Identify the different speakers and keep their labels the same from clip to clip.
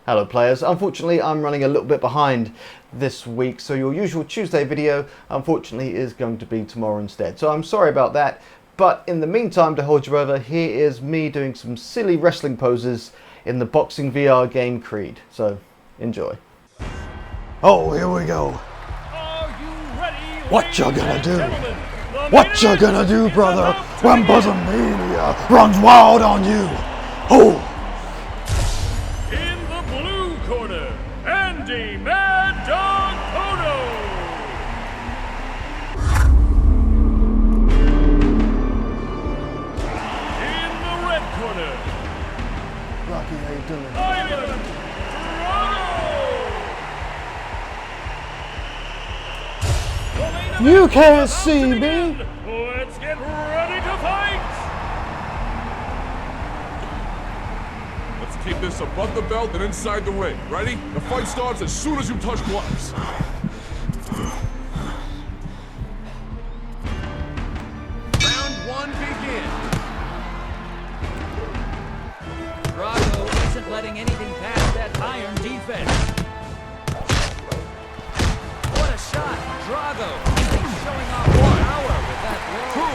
Speaker 1: Hello players, unfortunately I'm running a little bit behind this week, so your usual Tuesday video unfortunately is going to be tomorrow instead. So I'm sorry about that, but in the meantime, to hold you over, here is me doing some silly wrestling poses in the boxing VR game Creed. So enjoy. Oh, here we go.
Speaker 2: Are you ready,
Speaker 1: What you gonna do?
Speaker 2: What
Speaker 1: you gonna do, brother, when Buzzamania runs wild on you? Oh!
Speaker 2: In the blue corner, Andy Mad Dog Kono. In the red corner,
Speaker 1: Rocky, how you doing?
Speaker 2: Ivan Drago.
Speaker 1: You can't see me!
Speaker 2: Let's get ready to fight!
Speaker 3: Let's keep this above the belt and inside the ring. Ready? The fight starts as soon as you touch gloves.
Speaker 4: Round one, begin. Drago isn't letting anything past that iron defense. What a shot! Drago is showing off power with that blow.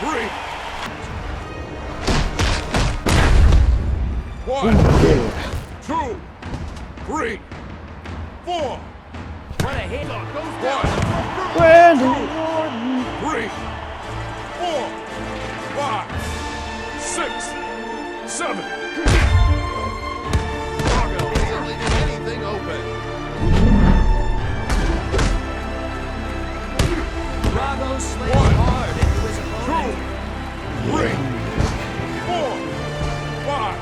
Speaker 3: 2, 3. 1, 2, 3, 4.
Speaker 4: What a hit!
Speaker 3: 1,
Speaker 1: Randy
Speaker 3: 3, 4, 5, 6, 7.
Speaker 4: Drago isn't leaving anything open. Drago slays
Speaker 3: 1,
Speaker 4: hard into his opponent.
Speaker 3: 2, 3, 4, 5,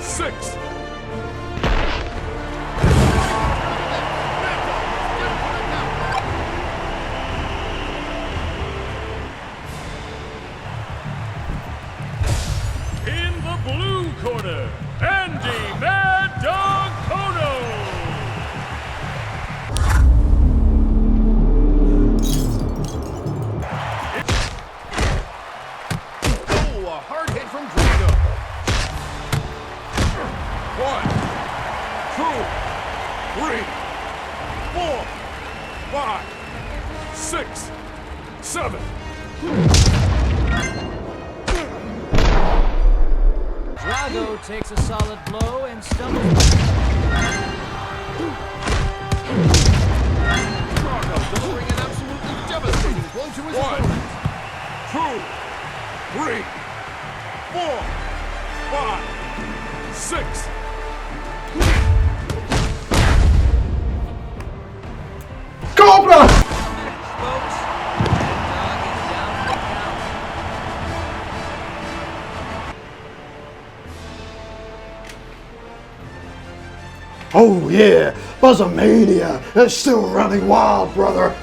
Speaker 3: 6.
Speaker 2: In the blue corner, Andy Mad Dog Kono.
Speaker 4: Oh, a hard hit from Drago.
Speaker 3: 1, 2, 3, 4, 5, 6, 7.
Speaker 4: Drago takes a solid blow and stumbles back. Drago delivering an absolutely devastating blow to his
Speaker 3: 1,
Speaker 4: opponent.
Speaker 3: 2, 3, 4, 5, 6.
Speaker 1: Cobra!
Speaker 4: Folks, Mad Dog is down for the count.
Speaker 1: Oh yeah, Buzzamania is still running wild, brother.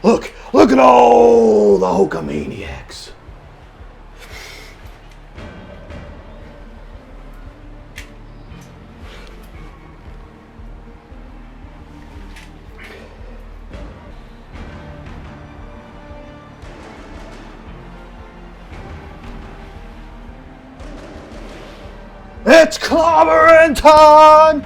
Speaker 1: Look at all the Hulkamaniacs. It's clobbering time!